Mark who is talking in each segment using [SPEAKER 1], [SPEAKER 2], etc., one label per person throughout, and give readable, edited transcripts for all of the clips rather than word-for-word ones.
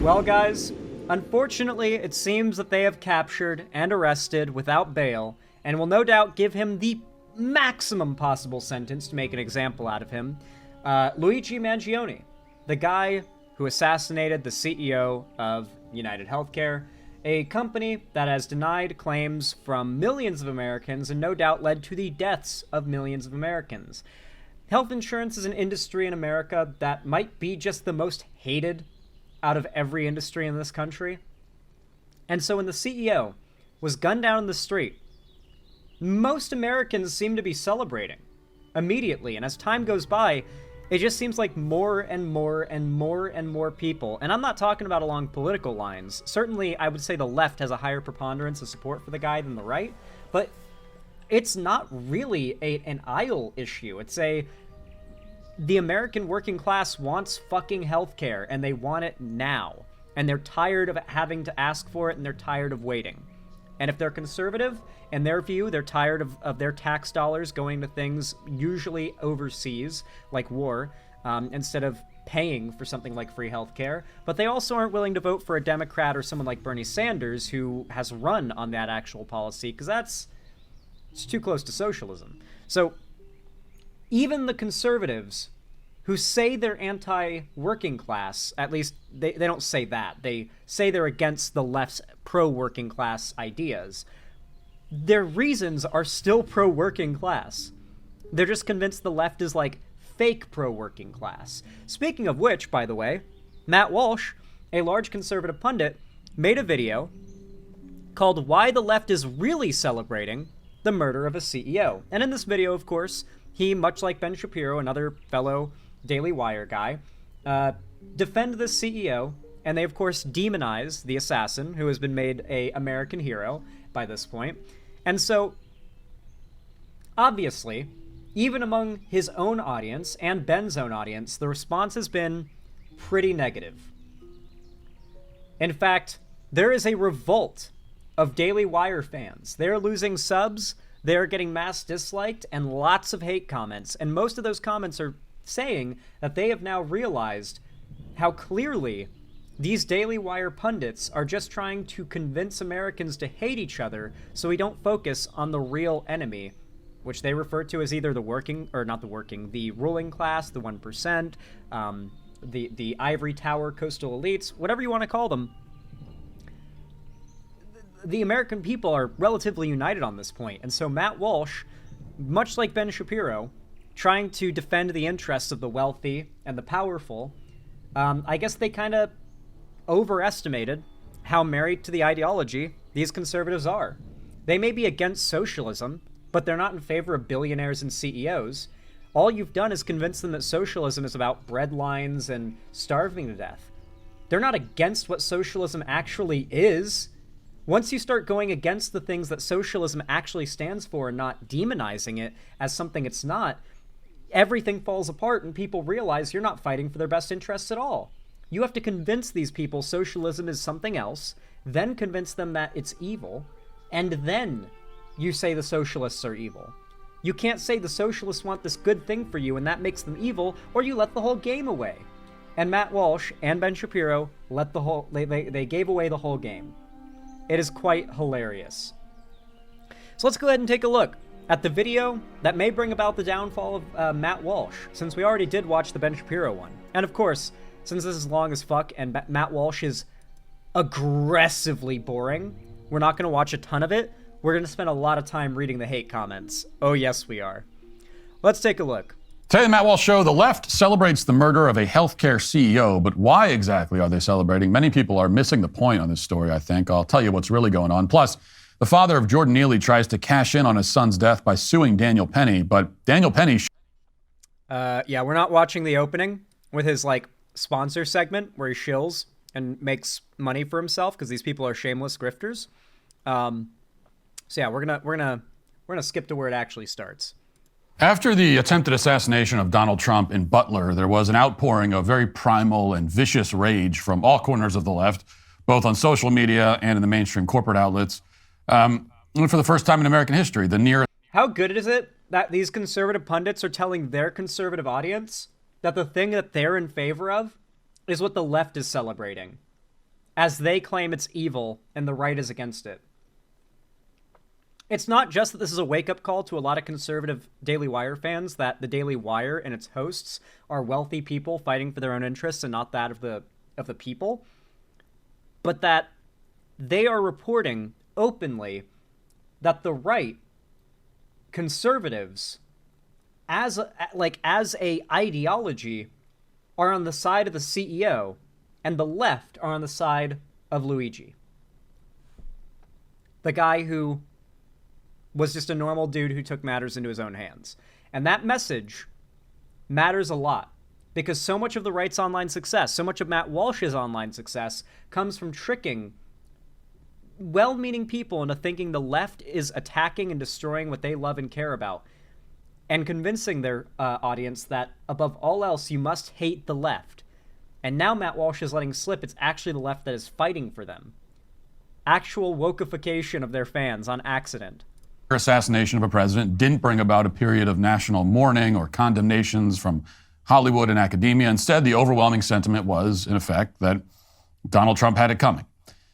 [SPEAKER 1] Well, guys, unfortunately, it seems that they have captured and arrested without bail, and will no doubt give him the maximum possible sentence to make an example out of him, Luigi Mangione, the guy who assassinated the CEO of United Healthcare, a company that has denied claims from millions of Americans and no doubt led to the deaths of millions of Americans. Health insurance is an industry in America that might be just the most hated out of every industry in this country. And so when the CEO was gunned down in the street, most Americans seem to be celebrating immediately. And as time goes by, it just seems like more and more and more and more people, and I'm not talking about along political lines. Certainly, I would say the left has a higher preponderance of support for the guy than the right, but it's not really an aisle issue. It's the American working class wants fucking healthcare, and they want it now. And they're tired of having to ask for it, and they're tired of waiting. And if they're conservative, in their view, they're tired of their tax dollars going to things usually overseas, like war, instead of paying for something like free healthcare. But they also aren't willing to vote for a Democrat or someone like Bernie Sanders, who has run on that actual policy, because it's too close to socialism. So even the conservatives who say they're anti-working class, at least they don't say that. They say they're against the left's pro-working class ideas. Their reasons are still pro-working class. They're just convinced the left is like fake pro-working class. Speaking of which, by the way, Matt Walsh, a large conservative pundit, made a video called Why the Left is Really Celebrating the Murder of a CEO. And in this video, of course, he, much like Ben Shapiro, another fellow Daily Wire guy, defend the CEO, and they, of course, demonize the assassin, who has been made an American hero by this point. And so, obviously, even among his own audience and Ben's own audience, the response has been pretty negative. In fact, there is a revolt of Daily Wire fans. They're losing subs, they're getting mass disliked, and lots of hate comments. And most of those comments are saying that they have now realized how clearly these Daily Wire pundits are just trying to convince Americans to hate each other so we don't focus on the real enemy, which they refer to as either the ruling class, the 1%, the ivory tower coastal elites, whatever you want to call them. The American people are relatively united on this point. And so Matt Walsh, much like Ben Shapiro, trying to defend the interests of the wealthy and the powerful, I guess they kind of overestimated how married to the ideology these conservatives are. They may be against socialism, but they're not in favor of billionaires and CEOs. All you've done is convince them that socialism is about bread lines and starving to death. They're not against what socialism actually is. Once you start going against the things that socialism actually stands for and not demonizing it as something it's not, everything falls apart and people realize you're not fighting for their best interests at all. You have to convince these people socialism is something else, then convince them that it's evil, and then you say the socialists are evil. You can't say the socialists want this good thing for you and that makes them evil, or you let the whole game away. And Matt Walsh and Ben Shapiro they gave away the whole game. It is quite hilarious. So let's go ahead and take a look at the video that may bring about the downfall of Matt Walsh, since we already did watch the Ben Shapiro one. And of course, since this is long as fuck and Matt Walsh is aggressively boring, we're not going to watch a ton of it. We're going to spend a lot of time reading the hate comments. Oh yes, we are. Let's take a look.
[SPEAKER 2] Today, the Matt Walsh Show, the left celebrates the murder of a healthcare CEO, but why exactly are they celebrating? Many people are missing the point on this story, I think. I'll tell you what's really going on. Plus, the father of Jordan Neely tries to cash in on his son's death by suing Daniel Penny, but Daniel Penny...
[SPEAKER 1] Yeah, we're not watching the opening with his, sponsor segment where he shills and makes money for himself because these people are shameless grifters. So yeah, we're gonna skip to where it actually starts.
[SPEAKER 2] After the attempted assassination of Donald Trump in Butler, there was an outpouring of very primal and vicious rage from all corners of the left, both on social media and in the mainstream corporate outlets. And for the first time in American history, the near...
[SPEAKER 1] How good is it that these conservative pundits are telling their conservative audience that the thing that they're in favor of is what the left is celebrating? as they claim it's evil and the right is against it. It's not just that this is a wake-up call to a lot of conservative Daily Wire fans that the Daily Wire and its hosts are wealthy people fighting for their own interests and not that of the people, but that they are reporting openly that the right, conservatives, as a ideology, are on the side of the CEO, and the left are on the side of Luigi, the guy who was just a normal dude who took matters into his own hands. And that message matters a lot, because so much of the right's online success, so much of Matt Walsh's online success, comes from tricking well-meaning people into thinking the left is attacking and destroying what they love and care about, and convincing their audience that, above all else, you must hate the left. And now Matt Walsh is letting slip it's actually the left that is fighting for them. Actual wokeification of their fans on accident.
[SPEAKER 2] Assassination of a president didn't bring about a period of national mourning or condemnations from Hollywood and academia. Instead, the overwhelming sentiment was, in effect, that Donald Trump had it coming.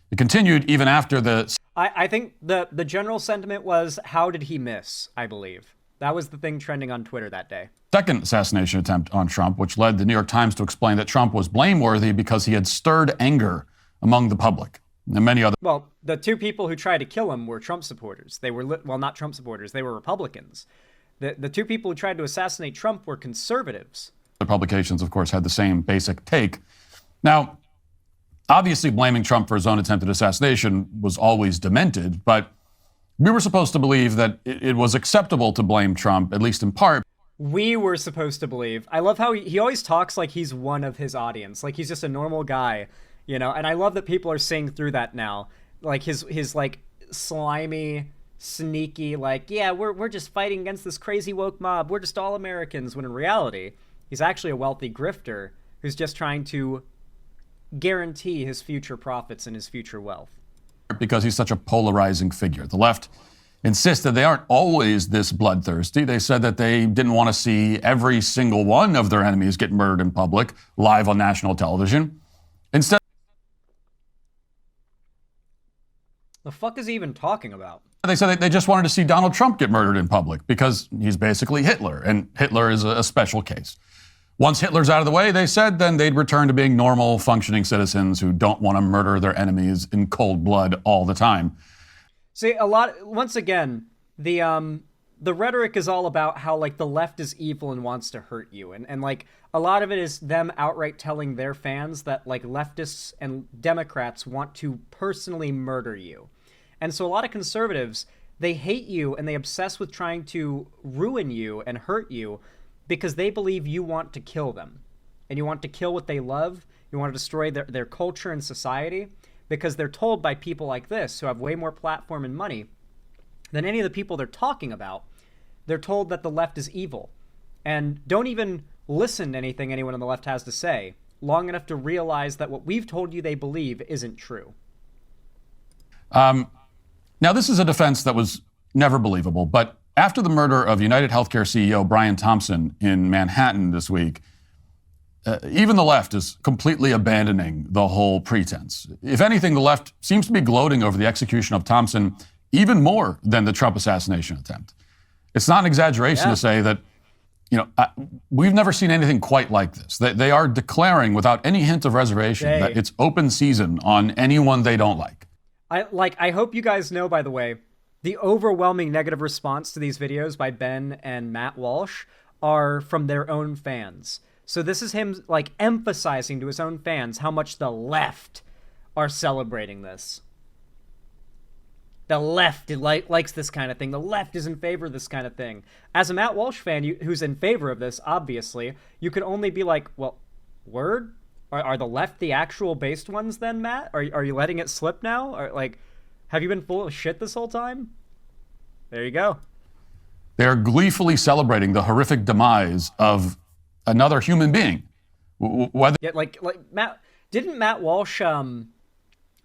[SPEAKER 2] It continued even after the...
[SPEAKER 1] I think the general sentiment was, how did he miss, I believe. That was the thing trending on Twitter that day.
[SPEAKER 2] Second assassination attempt on Trump, which led the New York Times to explain that Trump was blameworthy because he had stirred anger among the public. And many other...
[SPEAKER 1] Well, the two people who tried to kill him were Trump supporters. They were, not Trump supporters, they were Republicans. The two people who tried to assassinate Trump were conservatives.
[SPEAKER 2] The publications, of course, had the same basic take. Now, obviously blaming Trump for his own attempted assassination was always demented, but we were supposed to believe that it was acceptable to blame Trump, at least in part.
[SPEAKER 1] We were supposed to believe. I love how he always talks like he's one of his audience, like he's just a normal guy. You know, and I love that people are seeing through that now. Like his like slimy, sneaky, like, yeah, we're just fighting against this crazy woke mob. We're just all Americans. When in reality, he's actually a wealthy grifter who's just trying to guarantee his future profits and his future wealth.
[SPEAKER 2] Because he's such a polarizing figure. The left insisted they aren't always this bloodthirsty. They said that they didn't want to see every single one of their enemies get murdered in public, live on national television. Instead,
[SPEAKER 1] the fuck is he even talking about?
[SPEAKER 2] they said they just wanted to see Donald Trump get murdered in public because he's basically Hitler, and Hitler is a special case. Once Hitler's out of the way, they said, then they'd return to being normal, functioning citizens who don't want to murder their enemies in cold blood all the time.
[SPEAKER 1] See, once again, the rhetoric is all about how, like, the left is evil and wants to hurt you. And like, a lot of it is them outright telling their fans that, like, leftists and Democrats want to personally murder you. And so a lot of conservatives, they hate you and they obsess with trying to ruin you and hurt you because they believe you want to kill them. And you want to kill what they love. You want to destroy their culture and society because they're told by people like this who have way more platform and money than any of the people they're talking about. They're told that the left is evil and don't even listen to anything anyone on the left has to say long enough to realize that what we've told you they believe isn't true.
[SPEAKER 2] Now, this is a defense that was never believable, but after the murder of United Healthcare CEO Brian Thompson in Manhattan this week, even the left is completely abandoning the whole pretense. If anything, the left seems to be gloating over the execution of Thompson even more than the Trump assassination attempt. It's not an exaggeration to say that, we've never seen anything quite like this. They are declaring without any hint of reservation that it's open season on anyone they don't like.
[SPEAKER 1] I hope you guys know, by the way, the overwhelming negative response to these videos by Ben and Matt Walsh are from their own fans. So this is him, like, emphasizing to his own fans how much the left are celebrating this. The left likes this kind of thing. The left is in favor of this kind of thing. As a Matt Walsh fan who's in favor of this, obviously, you could only be like, well, word? Are the left the actual based ones then, Matt? Are you letting it slip now? Or, like, have you been full of shit this whole time? There you go.
[SPEAKER 2] They are gleefully celebrating the horrific demise of another human being. Whether
[SPEAKER 1] like Matt, didn't Matt Walsh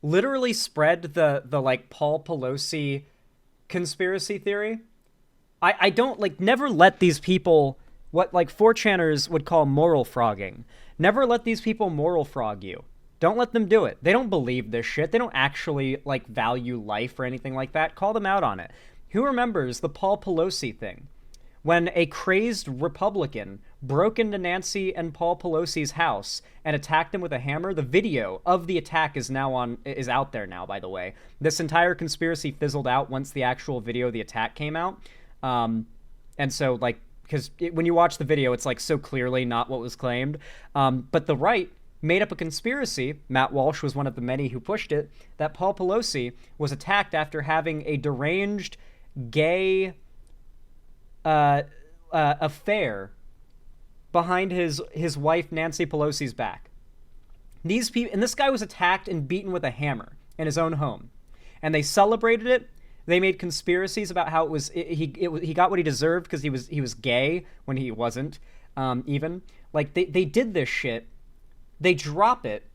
[SPEAKER 1] literally spread the like Paul Pelosi conspiracy theory? I don't never let these people, what like 4chaners would call moral frogging. Never let these people moral frog you. Don't let them do it. They don't believe this shit. They don't actually, like, value life or anything like that. Call them out on it. Who remembers the Paul Pelosi thing? When a crazed Republican broke into Nancy and Paul Pelosi's house and attacked him with a hammer. The video of the attack is out there now, by the way. This entire conspiracy fizzled out once the actual video of the attack came out. And so, like, because when you watch the video, it's, like, so clearly not what was claimed. But the right made up a conspiracy, Matt Walsh was one of the many who pushed it, that Paul Pelosi was attacked after having a deranged gay affair behind his wife Nancy Pelosi's back. These people, and this guy was attacked and beaten with a hammer in his own home, and they celebrated it. They made conspiracies about how he got what he deserved because he was gay when he wasn't. Even like they did this shit. They drop it.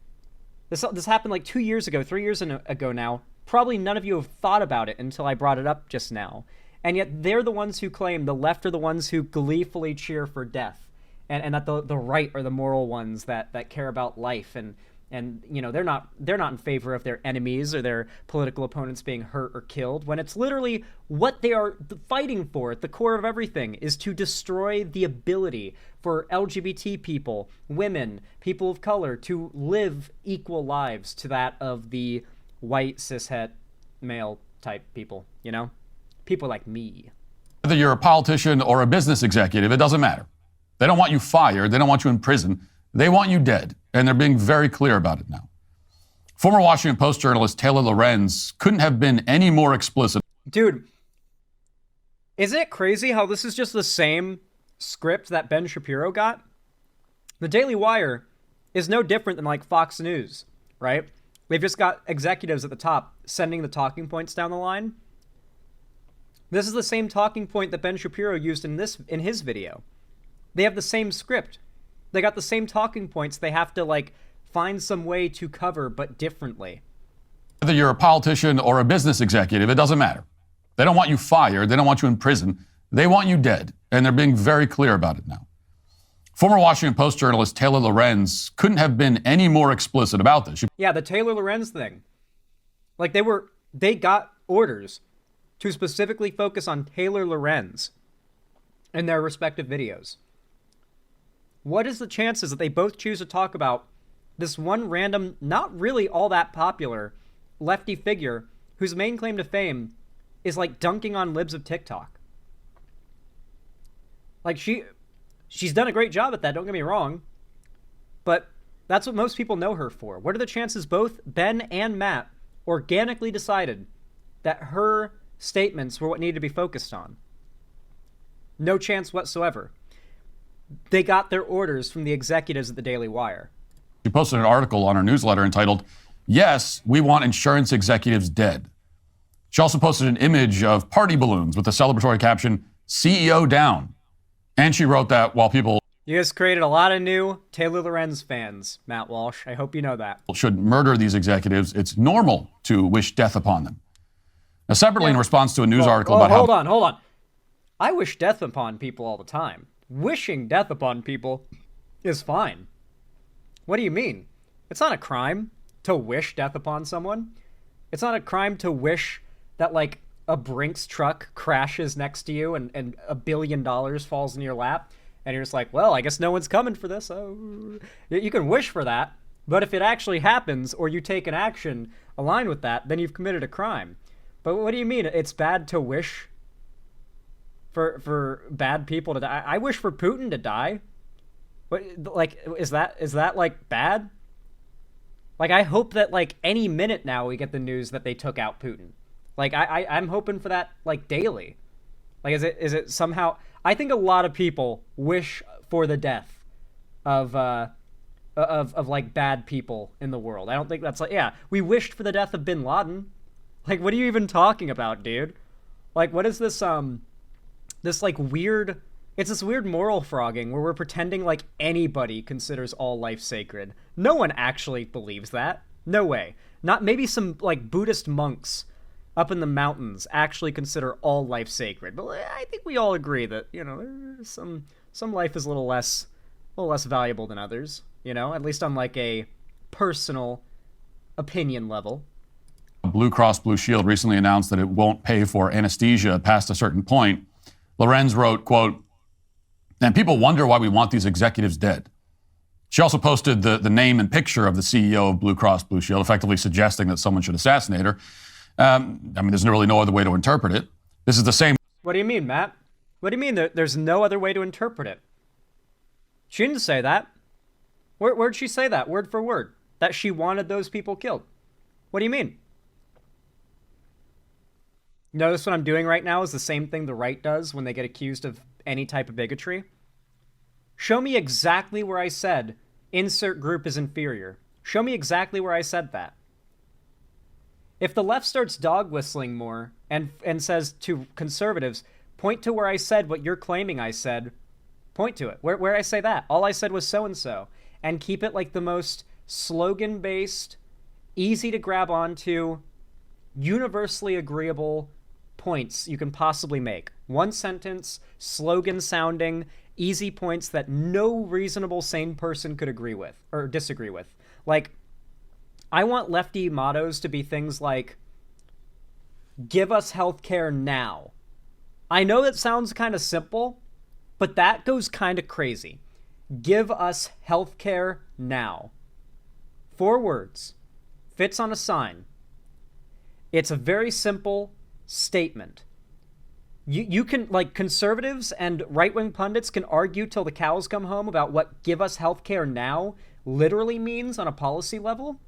[SPEAKER 1] This happened like 2 years ago, 3 years ago now. Probably none of you have thought about it until I brought it up just now. And yet they're the ones who claim, the left are the ones who gleefully cheer for death. And that the right are the moral ones that care about life. And you know, they're not in favor of their enemies or their political opponents being hurt or killed, when it's literally what they are fighting for at the core of everything is to destroy the ability for LGBT people, women, people of color to live equal lives to that of the white cishet male type people, you know? People like me.
[SPEAKER 2] Whether you're a politician or a business executive, it doesn't matter. They don't want you fired. They don't want you in prison. They want you dead. And they're being very clear about it now. Former Washington Post journalist Taylor Lorenz couldn't have been any more explicit.
[SPEAKER 1] Dude, isn't it crazy how this is just the same script that Ben Shapiro got? The Daily Wire is no different than like Fox News, right? They've just got executives at the top sending the talking points down the line. This is the same talking point that Ben Shapiro used in his video. They have the same script. They got the same talking points. They have to, like, find some way to cover, but differently.
[SPEAKER 2] Whether you're a politician or a business executive, it doesn't matter. They don't want you fired. They don't want you in prison. They want you dead. And they're being very clear about it now. Former Washington Post journalist Taylor Lorenz couldn't have been any more explicit about this.
[SPEAKER 1] Yeah, the Taylor Lorenz thing. Like, they got orders to specifically focus on Taylor Lorenz in their respective videos. What is the chances that they both choose to talk about this one random, not really all that popular lefty figure whose main claim to fame is like dunking on libs of TikTok? Like, she's done a great job at that, don't get me wrong, but that's what most people know her for. What are the chances both Ben and Matt organically decided that her statements were what needed to be focused on? No chance whatsoever. They got their orders from the executives at the Daily Wire.
[SPEAKER 2] She posted an article on her newsletter entitled, "Yes, we want insurance executives dead." She also posted an image of party balloons with the celebratory caption, "CEO down." And she wrote that while people
[SPEAKER 1] You just created a lot of new Taylor Lorenz fans, Matt Walsh. I hope you know that.
[SPEAKER 2] should murder these executives, it's normal to wish death upon them. Now, separately, in response to a news article about
[SPEAKER 1] hold on. I wish death upon people all the time. Wishing death upon people is fine. What do you mean? It's not a crime to wish death upon someone. It's not a crime to wish that, like, a Brinks truck crashes next to you and $1 billion falls in your lap, and you're just like, well, I guess no one's coming for this. Oh. You can wish for that, but if it actually happens or you take an action aligned with that, then you've committed a crime. But what do you mean? It's bad to wish for bad people to die? I wish for Putin to die. What, like, is that like bad? Like, I hope that, like, any minute now we get the news that they took out Putin. Like, I'm hoping for that, like, daily. Like, is it somehow? I think a lot of people wish for the death of like bad people in the world. I don't think that's like, yeah, we wished for the death of Bin Laden. Like, what are you even talking about, dude? Like, what is this this like weird? It's this weird moral frogging where we're pretending like anybody considers all life sacred. No one actually believes that. No way. Not maybe some like Buddhist monks up in the mountains actually consider all life sacred. But I think we all agree that, you know, there's some life is a little less valuable than others, you know, at least on like a personal opinion level.
[SPEAKER 2] Blue Cross Blue Shield recently announced that it won't pay for anesthesia past a certain point. Lorenz wrote, quote, "And people wonder why we want these executives dead." She also posted the name and picture of the CEO of Blue Cross Blue Shield, effectively suggesting that someone should assassinate her. There's really no other way to interpret it. This is the same.
[SPEAKER 1] What do you mean, Matt? What do you mean there's no other way to interpret it? She didn't say that. Where'd she say that, word for word? That she wanted those people killed? What do you mean? Notice what I'm doing right now is the same thing the right does when they get accused of any type of bigotry. Show me exactly where I said insert group is inferior. Show me exactly where I said that. If the left starts dog whistling more and says to conservatives, point to where I said what you're claiming I said, point to it. Where I say that? All I said was so-and-so. And keep it like the most slogan-based, easy to grab onto, universally agreeable points you can possibly make. One sentence, slogan-sounding, easy points that no reasonable, sane person could agree with or disagree with. Like, I want lefty mottos to be things like, give us healthcare now. I know that sounds kind of simple, but that goes kind of crazy. Give us healthcare now. 4 words. Fits on a sign. It's a very simple statement. You can, like, conservatives and right-wing pundits can argue till the cows come home about what give us healthcare now literally means on a policy level.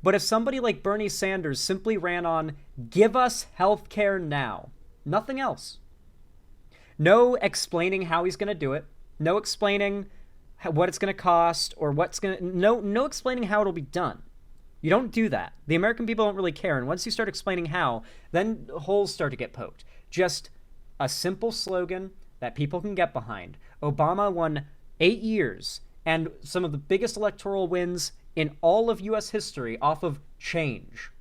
[SPEAKER 1] But if somebody like Bernie Sanders simply ran on, give us healthcare now, nothing else. No explaining how he's going to do it. No explaining what it's going to cost or no explaining how it'll be done. You don't do that. The American people don't really care. And once you start explaining how, then holes start to get poked. Just a simple slogan that people can get behind. Obama won 8 years and some of the biggest electoral wins in all of U.S. history off of change.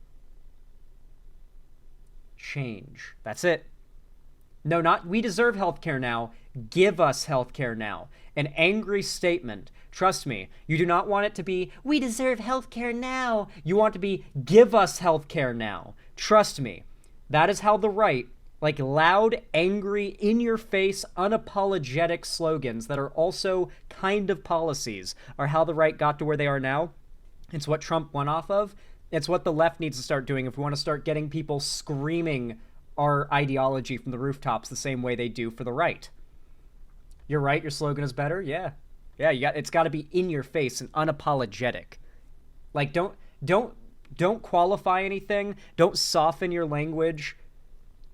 [SPEAKER 1] Change. That's it. No, not we deserve healthcare now. Give us healthcare now. An angry statement. Trust me, you do not want it to be, we deserve healthcare now. You want it to be, give us healthcare now. Trust me. That is how the right, like loud, angry, in-your-face, unapologetic slogans that are also kind of policies, are how the right got to where they are now. It's what Trump won off of. It's what the left needs to start doing if we want to start getting people screaming our ideology from the rooftops the same way they do for the right. You're right, your slogan is better? Yeah. Yeah, it's got to be in your face and unapologetic. Like, don't qualify anything. Don't soften your language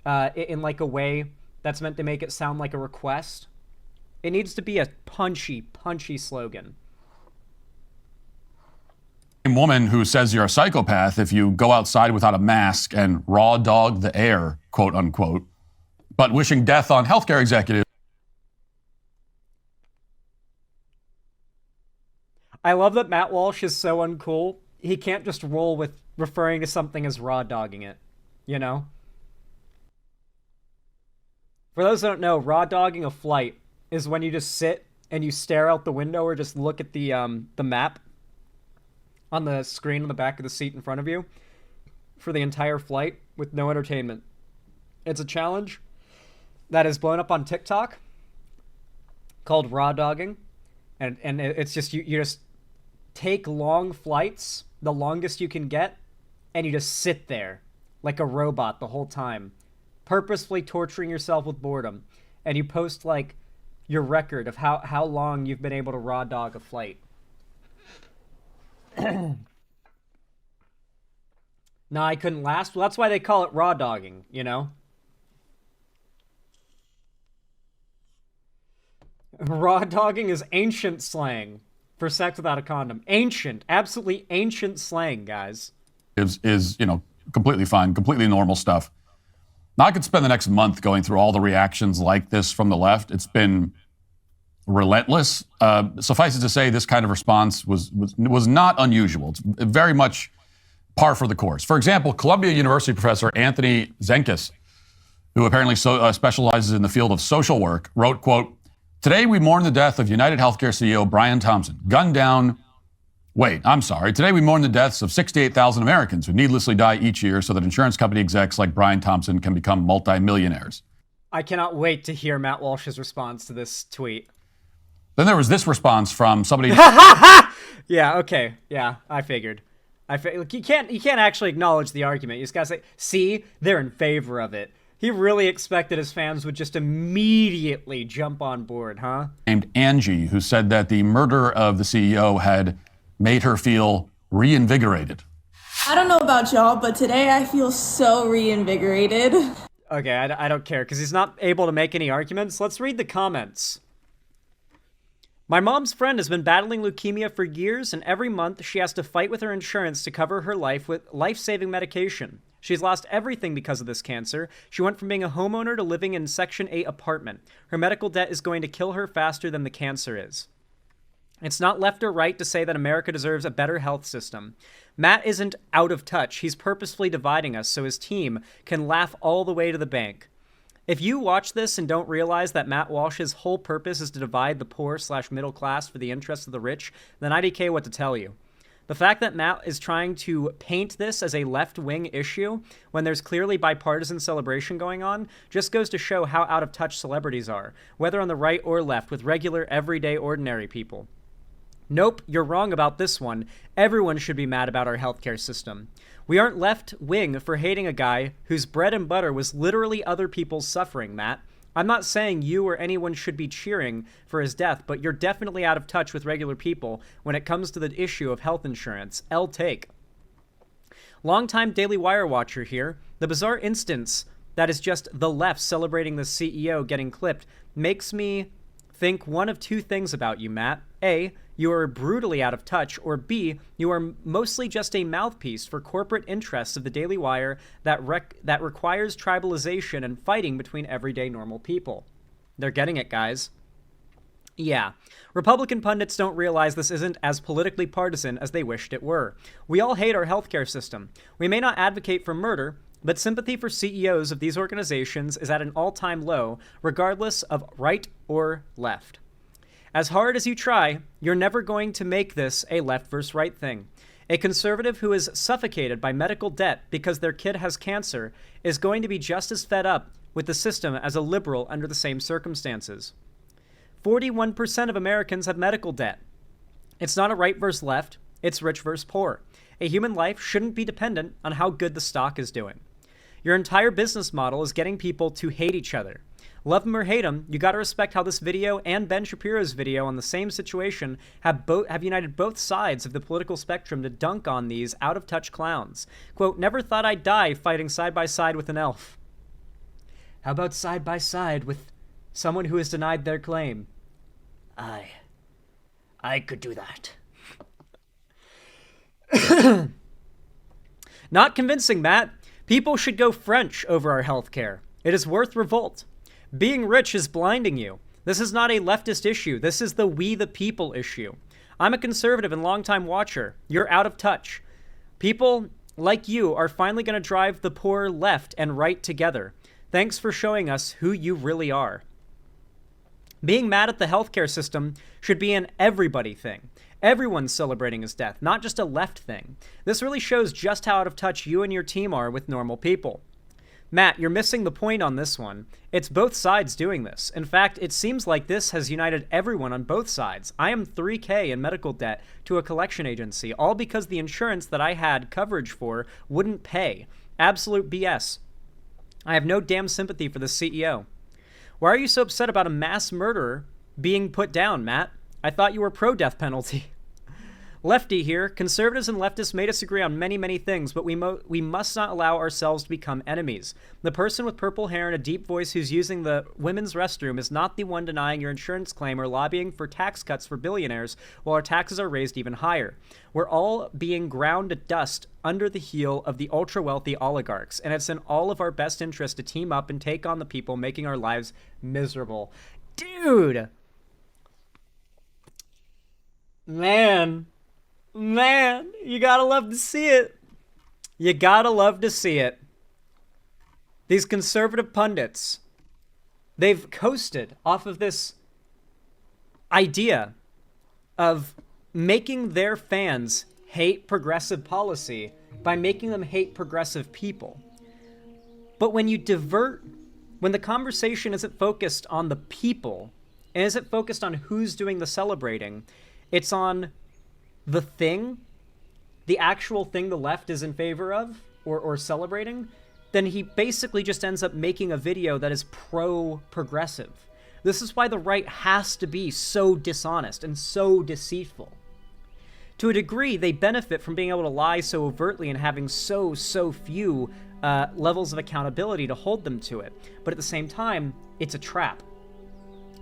[SPEAKER 1] in like a way that's meant to make it sound like a request. It needs to be a punchy slogan.
[SPEAKER 2] Woman who says you're a psychopath if you go outside without a mask and raw dog the air, quote unquote, but wishing death on healthcare executives.
[SPEAKER 1] I love that Matt Walsh is so uncool. He can't just roll with referring to something as raw dogging it, you know? For those that don't know, raw dogging a flight is when you just sit and you stare out the window or just look at the map on the screen on the back of the seat in front of you for the entire flight with no entertainment. It's a challenge that is blown up on TikTok called raw dogging. And it's just, you just take long flights, the longest you can get, and you just sit there like a robot the whole time, purposefully torturing yourself with boredom. And you post like your record of how long you've been able to raw dog a flight. No, I couldn't last. Well, that's why they call it raw dogging, you know? Raw dogging is ancient slang for sex without a condom. Ancient, absolutely ancient slang, guys.
[SPEAKER 2] Is completely fine, completely normal stuff. Now I could spend the next month going through all the reactions like this from the left. It's been relentless. Suffice it to say, this kind of response was not unusual. It's very much par for the course. For example, Columbia University professor Anthony Zenkis, who apparently specializes in the field of social work, wrote, quote, "Today we mourn the death of United Healthcare CEO Brian Thompson, gunned down Wait, I'm sorry. Today we mourn the deaths of 68,000 Americans who needlessly die each year so that insurance company execs like Brian Thompson can become multimillionaires.
[SPEAKER 1] I cannot wait to hear Matt Walsh's response to this tweet.
[SPEAKER 2] Then there was this response from somebody.
[SPEAKER 1] Yeah, okay. Yeah, I figured. Look, you can't actually acknowledge the argument. You just gotta say, see, they're in favor of it. He really expected his fans would just immediately jump on board, huh?
[SPEAKER 2] Named Angie, who said that the murder of the CEO had made her feel reinvigorated.
[SPEAKER 3] I don't know about y'all, but today I feel so reinvigorated.
[SPEAKER 1] Okay, I don't care, because he's not able to make any arguments. Let's read the comments. My mom's friend has been battling leukemia for years, and every month she has to fight with her insurance to cover her life with life-saving medication. She's lost everything because of this cancer. She went from being a homeowner to living in Section 8 apartment. Her medical debt is going to kill her faster than the cancer is. It's not left or right to say that America deserves a better health system. Matt isn't out of touch. He's purposefully dividing us so his team can laugh all the way to the bank. If you watch this and don't realize that Matt Walsh's whole purpose is to divide the poor/middle class for the interests of the rich, then IDK what to tell you. The fact that Matt is trying to paint this as a left-wing issue when there's clearly bipartisan celebration going on just goes to show how out of touch celebrities are, whether on the right or left, with regular, everyday, ordinary people. Nope, you're wrong about this one. Everyone should be mad about our healthcare system. We aren't left-wing for hating a guy whose bread and butter was literally other people's suffering, Matt. I'm not saying you or anyone should be cheering for his death, but you're definitely out of touch with regular people when it comes to the issue of health insurance. L take. Longtime Daily Wire watcher here. The bizarre instance that is just the left celebrating the CEO getting clipped makes me think one of two things about you, Matt. A, you are brutally out of touch, or B, you are mostly just a mouthpiece for corporate interests of the Daily Wire that requires tribalization and fighting between everyday normal people. They're getting it, guys. Yeah, Republican pundits don't realize this isn't as politically partisan as they wished it were. We all hate our healthcare system. We may not advocate for murder, but sympathy for CEOs of these organizations is at an all-time low, regardless of right or left. As hard as you try, you're never going to make this a left versus right thing. A conservative who is suffocated by medical debt because their kid has cancer is going to be just as fed up with the system as a liberal under the same circumstances. 41% of Americans have medical debt. It's not a right versus left, it's rich versus poor. A human life shouldn't be dependent on how good the stock is doing. Your entire business model is getting people to hate each other. Love them or hate them, you gotta respect how this video and Ben Shapiro's video on the same situation have united both sides of the political spectrum to dunk on these out-of-touch clowns. Quote, never thought I'd die fighting side by side with an elf. How about side by side with someone who has denied their claim? I could do that. Not convincing, Matt. People should go French over our healthcare. It is worth revolt. Being rich is blinding you. This is not a leftist issue. This is the we the people issue. I'm a conservative and longtime watcher. You're out of touch. People like you are finally going to drive the poor left and right together. Thanks for showing us who you really are. Being mad at the healthcare system should be an everybody thing. Everyone's celebrating his death, not just a left thing. This really shows just how out of touch you and your team are with normal people. Matt, you're missing the point on this one. It's both sides doing this. In fact, it seems like this has united everyone on both sides. I am $3,000 in medical debt to a collection agency, all because the insurance that I had coverage for wouldn't pay. Absolute BS. I have no damn sympathy for the CEO. Why are you so upset about a mass murderer being put down, Matt? I thought you were pro-death penalty. Lefty here. Conservatives and leftists may disagree on many, many things, but we must not allow ourselves to become enemies. The person with purple hair and a deep voice who's using the women's restroom is not the one denying your insurance claim or lobbying for tax cuts for billionaires while our taxes are raised even higher. We're all being ground to dust under the heel of the ultra-wealthy oligarchs, and it's in all of our best interest to team up and take on the people making our lives miserable. Dude! Man, you gotta love to see it. You gotta love to see it. These conservative pundits, they've coasted off of this idea of making their fans hate progressive policy by making them hate progressive people. But when the conversation isn't focused on the people, and isn't focused on who's doing the celebrating, it's on the thing, the actual thing the left is in favor of or celebrating, then he basically just ends up making a video that is pro-progressive. This is why the right has to be so dishonest and so deceitful. To a degree, they benefit from being able to lie so overtly and having so few levels of accountability to hold them to it. But at the same time, it's a trap.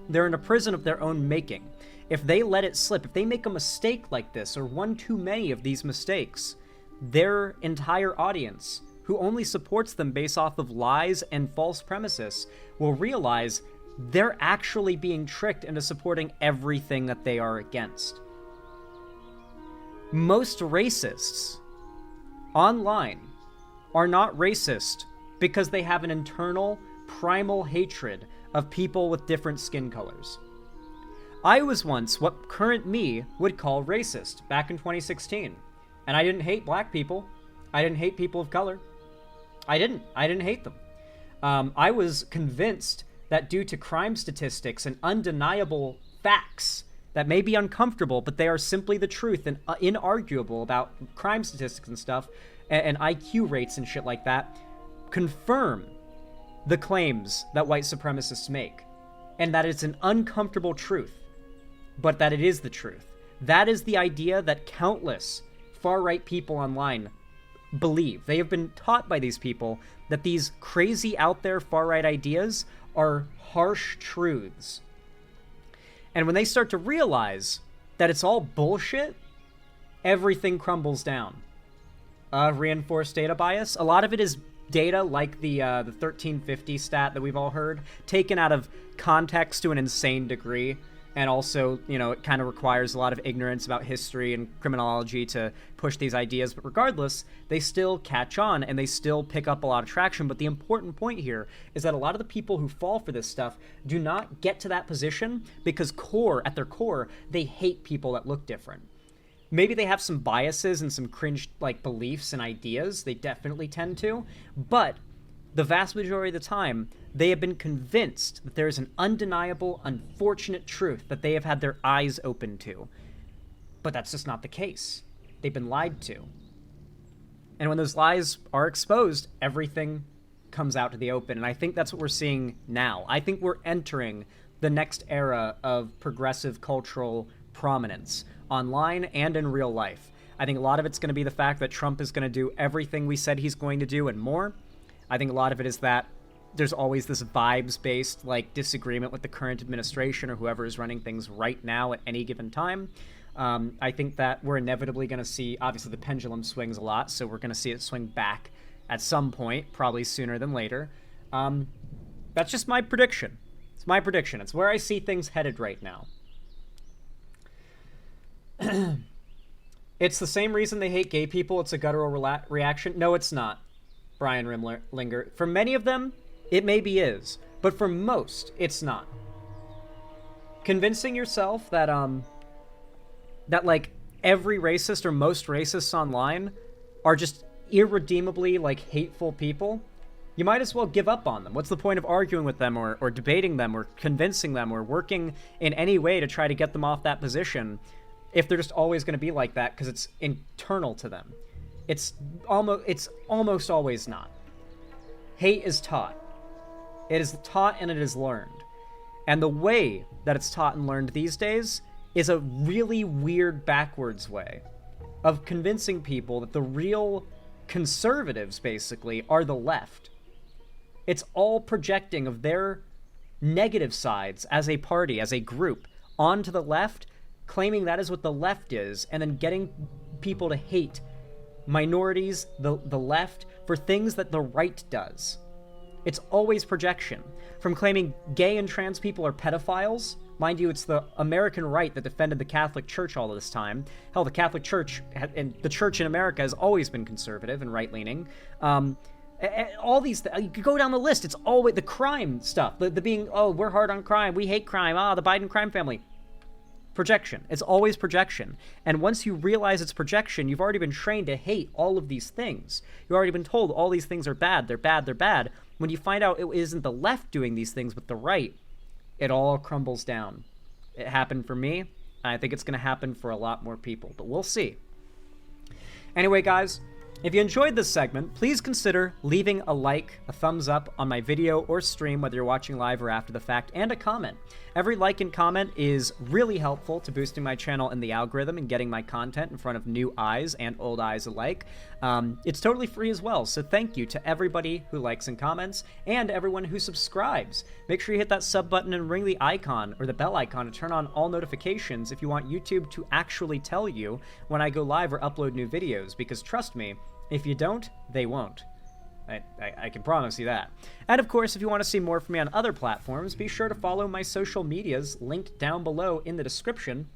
[SPEAKER 1] They're in a prison of their own making. If they let it slip, if they make a mistake like this, or one too many of these mistakes, their entire audience, who only supports them based off of lies and false premises, will realize they're actually being tricked into supporting everything that they are against. Most racists online are not racist because they have an internal, primal hatred of people with different skin colors. I was once what current me would call racist back in 2016, and I didn't hate black people. I didn't hate people of color. I didn't hate them. I was convinced that due to crime statistics and undeniable facts that may be uncomfortable, but they are simply the truth and inarguable about crime statistics and stuff, and IQ rates and shit like that, confirm the claims that white supremacists make, and that it's an uncomfortable truth, but that it is the truth. That is the idea that countless far-right people online believe. They have been taught by these people that these crazy out there far-right ideas are harsh truths. And when they start to realize that it's all bullshit, everything crumbles down. Reinforced data bias. A lot of it is data like the 1350 stat that we've all heard, taken out of context to an insane degree. And also, it kind of requires a lot of ignorance about history and criminology to push these ideas. But regardless, they still catch on and they still pick up a lot of traction. But the important point here is that a lot of the people who fall for this stuff do not get to that position because at their core, they hate people that look different. Maybe they have some biases and some cringe beliefs and ideas. They definitely tend to. But the vast majority of the time, they have been convinced that there is an undeniable, unfortunate truth that they have had their eyes opened to. But that's just not the case. They've been lied to. And when those lies are exposed, everything comes out to the open. And I think that's what we're seeing now. I think we're entering the next era of progressive cultural prominence, online and in real life. I think a lot of it's going to be the fact that Trump is going to do everything we said he's going to do and more. I think a lot of it is that there's always this vibes-based disagreement with the current administration or whoever is running things right now at any given time. I think that we're inevitably going to see, obviously the pendulum swings a lot, so we're going to see it swing back at some point, probably sooner than later. That's just my prediction. It's my prediction. It's where I see things headed right now. It's the same reason they hate gay people. It's a guttural reaction. No, it's not, Brian Rimlinger. For many of them, it maybe is, but for most, it's not. Convincing yourself that every racist or most racists online are just irredeemably hateful people, you might as well give up on them. What's the point of arguing with them or debating them or convincing them or working in any way to try to get them off that position if they're just always going to be like that because it's internal to them? It's almost always not. Hate is taught. It is taught and it is learned. And the way that it's taught and learned these days is a really weird backwards way of convincing people that the real conservatives basically are the left. It's all projecting of their negative sides as a party, as a group, onto the left, claiming that is what the left is, and then getting people to hate minorities, the left, for things that the right does. It's always projection. From claiming gay and trans people are pedophiles, mind you, it's the American right that defended the Catholic Church all of this time. Hell, the Catholic Church and the church in America has always been conservative and right-leaning. All these, you could go down the list. It's always the crime stuff, the being, oh, we're hard on crime, we hate crime, the Biden crime family. Projection. It's always projection. And once you realize it's projection, you've already been trained to hate all of these things. You've already been told all these things are bad, they're bad, they're bad. When you find out it isn't the left doing these things, but the right, it all crumbles down. It happened for me. I think it's going to happen for a lot more people, but we'll see. Anyway, guys, if you enjoyed this segment, please consider leaving a like, a thumbs up on my video or stream, whether you're watching live or after the fact, and a comment. Every like and comment is really helpful to boosting my channel in the algorithm and getting my content in front of new eyes and old eyes alike. It's totally free as well, so thank you to everybody who likes and comments, and everyone who subscribes. Make sure you hit that sub button and ring the icon, or the bell icon, to turn on all notifications if you want YouTube to actually tell you when I go live or upload new videos, because trust me, if you don't, they won't. I can promise you that. And of course, if you want to see more from me on other platforms, be sure to follow my social medias linked down below in the description,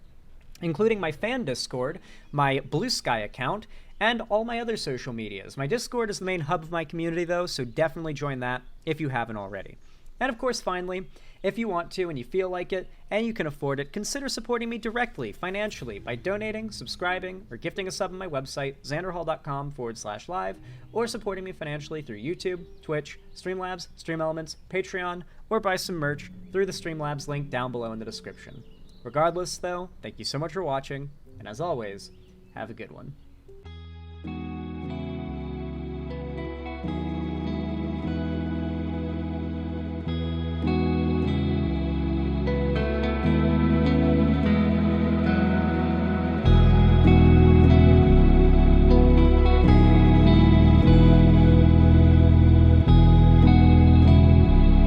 [SPEAKER 1] including my fan Discord, my Blue Sky account, and all my other social medias. My Discord is the main hub of my community, though, so definitely join that if you haven't already. And of course, finally, if you want to and you feel like it and you can afford it, consider supporting me directly, financially, by donating, subscribing, or gifting a sub on my website, xanderhall.com/live, or supporting me financially through YouTube, Twitch, Streamlabs, Stream Elements, Patreon, or buy some merch through the Streamlabs link down below in the description. Regardless, though, thank you so much for watching, and as always, have a good one.